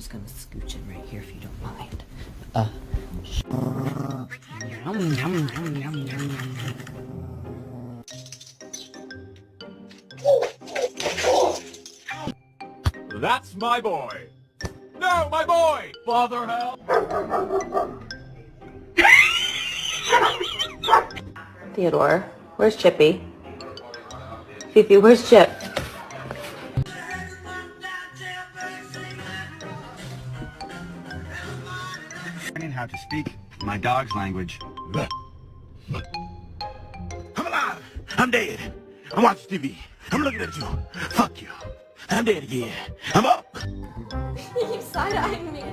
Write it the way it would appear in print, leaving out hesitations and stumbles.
just gonna scooch in right here if you don't mind. That's my boy! No, my boy! Father help! Theodore, where's Chippy? Fifi, where's Chip? Learning how to speak my dog's language. I'm alive. I'm dead. I'm watching TV. I'm looking at you. Fuck you. I'm dead again. I'm up. You keep side-eyeing me.